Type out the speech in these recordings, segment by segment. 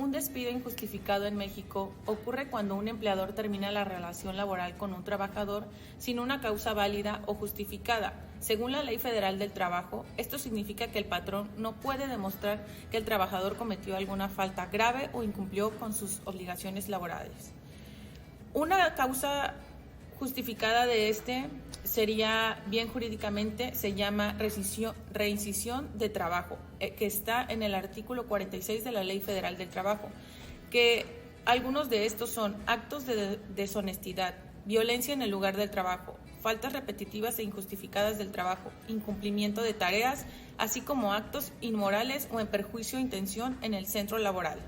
Un despido injustificado en México ocurre cuando un empleador termina la relación laboral con un trabajador sin una causa válida o justificada. Según la Ley Federal del Trabajo, esto significa que el patrón no puede demostrar que el trabajador cometió alguna falta grave o incumplió con sus obligaciones laborales. Una causa justificada de sería, bien jurídicamente, se llama reincisión de trabajo, que está en el artículo 46 de la Ley Federal del Trabajo, que algunos de estos son actos de deshonestidad, violencia en el lugar del trabajo, faltas repetitivas e injustificadas del trabajo, incumplimiento de tareas, así como actos inmorales o en perjuicio o intención en el centro laboral.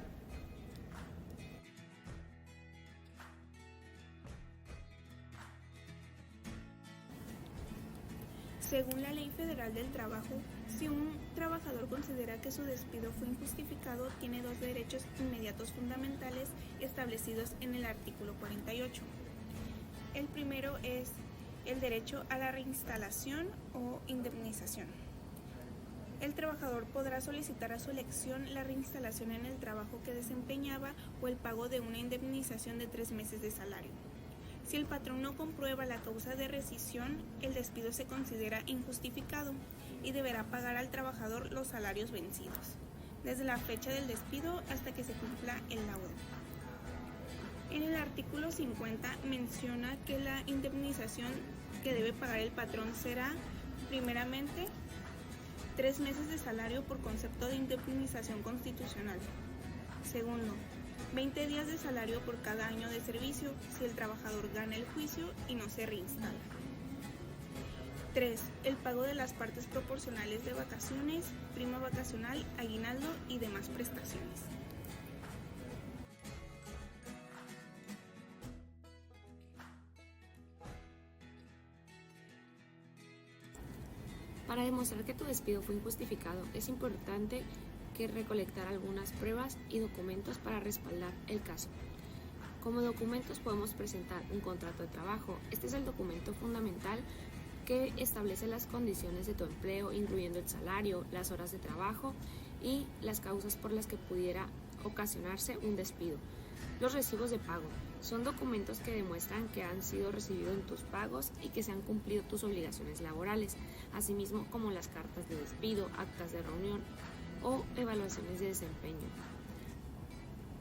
Según la Ley Federal del Trabajo, si un trabajador considera que su despido fue injustificado, tiene dos derechos inmediatos fundamentales establecidos en el artículo 48. El primero es el derecho a la reinstalación o indemnización. El trabajador podrá solicitar a su elección la reinstalación en el trabajo que desempeñaba o el pago de una indemnización de 3 meses de salario. Si el patrón no comprueba la causa de rescisión, el despido se considera injustificado y deberá pagar al trabajador los salarios vencidos, desde la fecha del despido hasta que se cumpla el laudo. En el artículo 50 menciona que la indemnización que debe pagar el patrón será, primeramente, 3 meses de salario por concepto de indemnización constitucional. Segundo, 20 días de salario por cada año de servicio si el trabajador gana el juicio y no se reinstala. 3. El pago de las partes proporcionales de vacaciones, prima vacacional, aguinaldo y demás prestaciones. Para demostrar que tu despido fue injustificado, es importante recolectar algunas pruebas y documentos para respaldar el caso. Como documentos podemos presentar un contrato de trabajo. Este es el documento fundamental que establece las condiciones de tu empleo, incluyendo el salario, las horas de trabajo y las causas por las que pudiera ocasionarse un despido. Los recibos de pago son documentos que demuestran que han sido recibidos en tus pagos y que se han cumplido tus obligaciones laborales, asimismo como las cartas de despido, actas de reunión o evaluaciones de desempeño.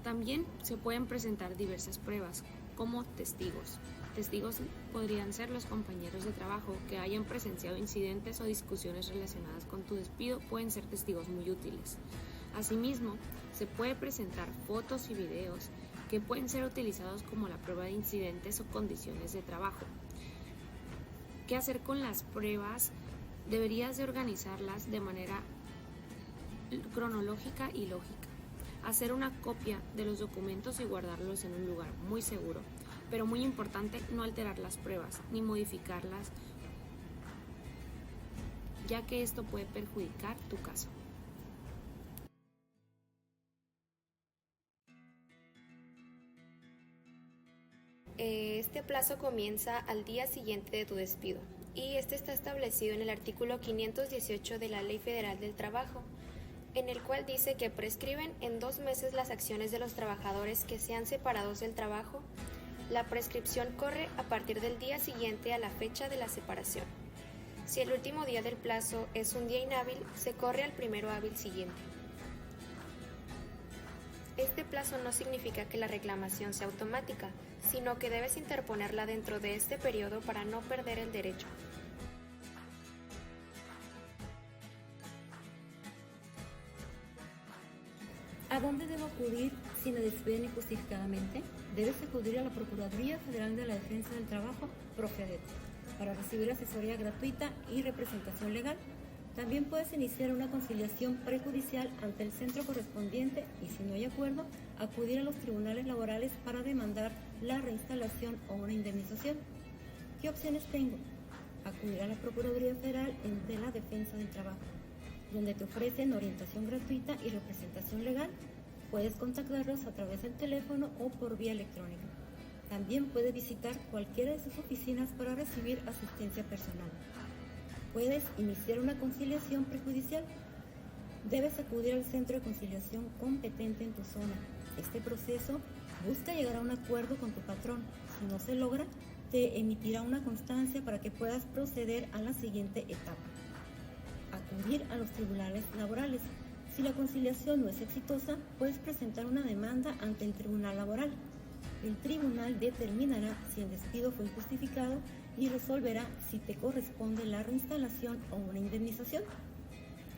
También se pueden presentar diversas pruebas, como testigos. Testigos podrían ser los compañeros de trabajo que hayan presenciado incidentes o discusiones relacionadas con tu despido, pueden ser testigos muy útiles. Asimismo, se puede presentar fotos y videos que pueden ser utilizados como la prueba de incidentes o condiciones de trabajo. ¿Qué hacer con las pruebas? Deberías de organizarlas de manera cronológica y lógica. Hacer una copia de los documentos y guardarlos en un lugar muy seguro, pero muy importante no alterar las pruebas ni modificarlas, ya que esto puede perjudicar tu caso. Este plazo comienza al día siguiente de tu despido y este está establecido en el artículo 518 de la Ley Federal del Trabajo, en el cual dice que prescriben en 2 meses las acciones de los trabajadores que sean separados del trabajo. La prescripción corre a partir del día siguiente a la fecha de la separación. Si el último día del plazo es un día inhábil, se corre al primero hábil siguiente. Este plazo no significa que la reclamación sea automática, sino que debes interponerla dentro de este periodo para no perder el derecho. ¿A dónde debo acudir si me despiden injustificadamente? Debes acudir a la Procuraduría Federal de la Defensa del Trabajo, Profedet, para recibir asesoría gratuita y representación legal. También puedes iniciar una conciliación prejudicial ante el centro correspondiente y, si no hay acuerdo, acudir a los tribunales laborales para demandar la reinstalación o una indemnización. ¿Qué opciones tengo? Acudir a la Procuraduría Federal de la Defensa del Trabajo, donde te ofrecen orientación gratuita y representación legal. Puedes contactarlos a través del teléfono o por vía electrónica. También puedes visitar cualquiera de sus oficinas para recibir asistencia personal. Puedes iniciar una conciliación prejudicial. Debes acudir al centro de conciliación competente en tu zona. este proceso, busca llegar a un acuerdo con tu patrón. Si no se logra, te emitirá una constancia para que puedas proceder a la siguiente etapa: acudir a los tribunales laborales. Si la conciliación no es exitosa, puedes presentar una demanda ante el tribunal laboral. El tribunal determinará si el despido fue injustificado y resolverá si te corresponde la reinstalación o una indemnización.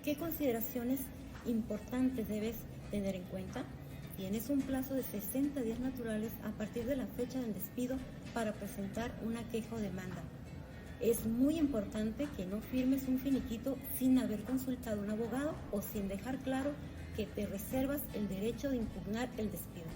¿Qué consideraciones importantes debes tener en cuenta? Tienes un plazo de 60 días naturales a partir de la fecha del despido para presentar una queja o demanda. Es muy importante que no firmes un finiquito sin haber consultado a un abogado o sin dejar claro que te reservas el derecho de impugnar el despido.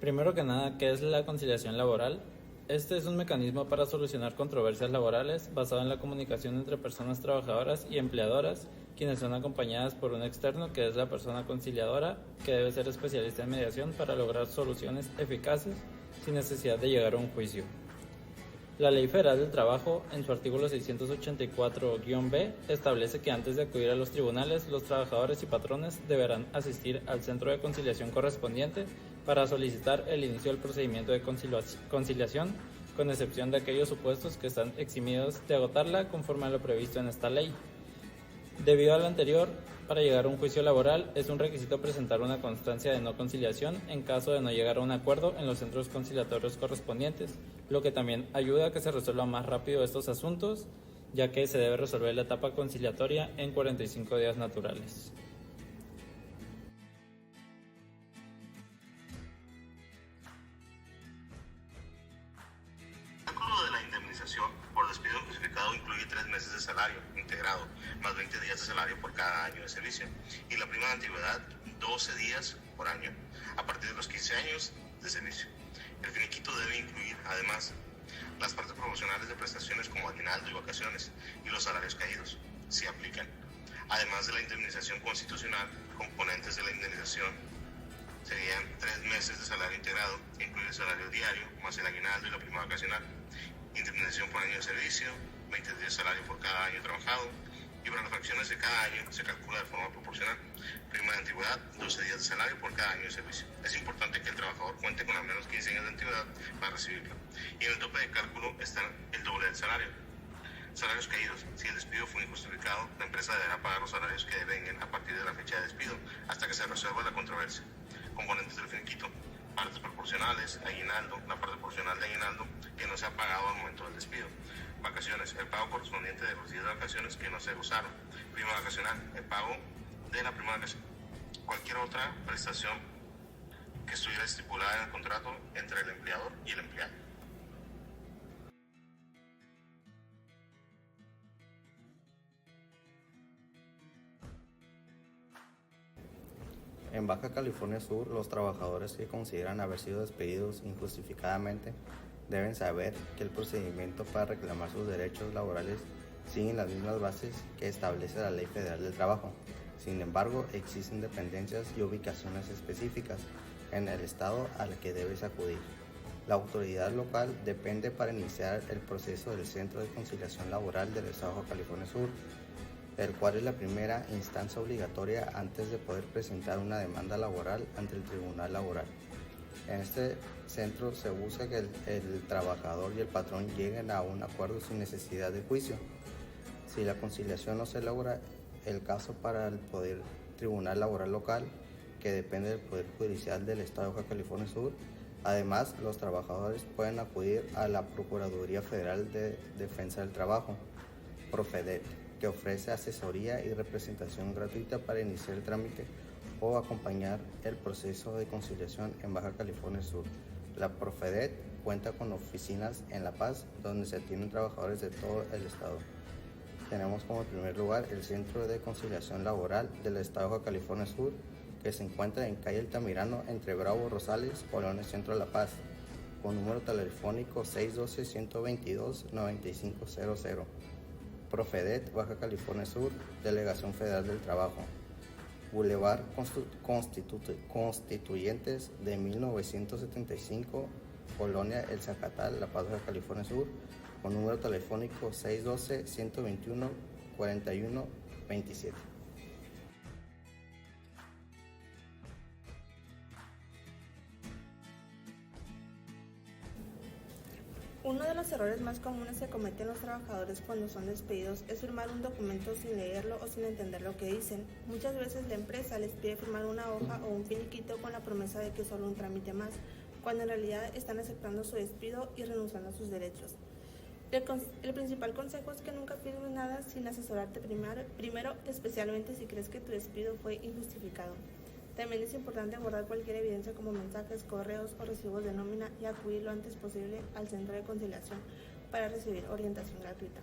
Primero que nada, ¿qué es la conciliación laboral? Este es un mecanismo para solucionar controversias laborales basado en la comunicación entre personas trabajadoras y empleadoras, quienes son acompañadas por un externo que es la persona conciliadora, que debe ser especialista en mediación para lograr soluciones eficaces sin necesidad de llegar a un juicio. La Ley Federal del Trabajo, en su artículo 684-B, establece que antes de acudir a los tribunales, los trabajadores y patrones deberán asistir al centro de conciliación correspondiente para solicitar el inicio del procedimiento de conciliación, con excepción de aquellos supuestos que están eximidos de agotarla conforme a lo previsto en esta ley. Debido a lo anterior, para llegar a un juicio laboral es un requisito presentar una constancia de no conciliación en caso de no llegar a un acuerdo en los centros conciliatorios correspondientes, lo que también ayuda a que se resuelvan más rápido estos asuntos, ya que se debe resolver la etapa conciliatoria en 45 días naturales. El cálculo de la indemnización por despido injustificado incluye 3 meses de salario integrado, más 20 días de salario por cada año de servicio, y la prima de antigüedad 12 días por año, a partir de los 15 años de servicio. El finiquito debe incluir, además, las partes proporcionales de prestaciones como aguinaldo y vacaciones, y los salarios caídos, si aplican. Además de la indemnización constitucional, componentes de la indemnización serían 3 meses de salario integrado, que incluye el salario diario, más el aguinaldo y la prima vacacional, indemnización por año de servicio, 20 días de salario por cada año trabajado, y para las fracciones de cada año se calcula de forma proporcional. Prima de antigüedad, 12 días de salario por cada año de servicio. Es importante que el trabajador cuente con al menos 15 años de antigüedad para recibirla. Y en el tope de cálculo está el doble del salario. Salarios caídos. Si el despido fue injustificado, la empresa deberá pagar los salarios que devenguen a partir de la fecha de despido, hasta que se resuelva la controversia. Componentes del finiquito: partes proporcionales, aguinaldo, la parte proporcional de aguinaldo que no se ha pagado al momento del despido. Vacaciones, el pago correspondiente de los días de vacaciones que no se usaron. Prima vacacional, el pago de la prima vacacional. Cualquier otra prestación que estuviera estipulada en el contrato entre el empleador y el empleado. En Baja California Sur, los trabajadores que consideran haber sido despedidos injustificadamente deben saber que el procedimiento para reclamar sus derechos laborales sigue las mismas bases que establece la Ley Federal del Trabajo. Sin embargo, existen dependencias y ubicaciones específicas en el estado al que debes acudir. La autoridad local depende para iniciar el proceso del Centro de Conciliación Laboral del Estado de Baja California Sur, el cual es la primera instancia obligatoria antes de poder presentar una demanda laboral ante el Tribunal Laboral. En este centro se busca que el trabajador y el patrón lleguen a un acuerdo sin necesidad de juicio. Si la conciliación no se logra, el caso para el Tribunal Laboral Local, que depende del Poder Judicial del Estado de Baja California Sur. Además, los trabajadores pueden acudir a la Procuraduría Federal de Defensa del Trabajo, Profedet, que ofrece asesoría y representación gratuita para iniciar el trámite o acompañar el proceso de conciliación en Baja California Sur. La Profedet cuenta con oficinas en La Paz, donde se atienden trabajadores de todo el estado. Tenemos como primer lugar el Centro de Conciliación Laboral del Estado de Baja California Sur, que se encuentra en calle Altamirano, entre Bravo Rosales, Colonia Centro de La Paz, con número telefónico 612-122-9500. Profedet, Baja California Sur, Delegación Federal del Trabajo. Boulevard Constituyentes de 1975, Colonia El Zacatal, La Paz, Baja California Sur, con número telefónico 612-121-4127. Uno de los errores más comunes que cometen los trabajadores cuando son despedidos es firmar un documento sin leerlo o sin entender lo que dicen. Muchas veces la empresa les pide firmar una hoja o un finiquito con la promesa de que es solo un trámite más, cuando en realidad están aceptando su despido y renunciando a sus derechos. El principal consejo es que nunca firmes nada sin asesorarte primero, especialmente si crees que tu despido fue injustificado. También es importante guardar cualquier evidencia como mensajes, correos o recibos de nómina y acudir lo antes posible al centro de conciliación para recibir orientación gratuita.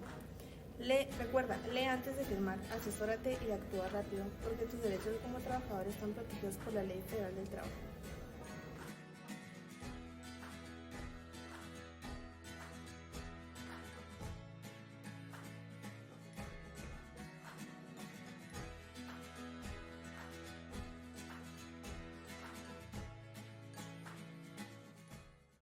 Recuerda, lee antes de firmar, asesórate y actúa rápido, porque tus derechos como trabajador están protegidos por la Ley Federal del Trabajo.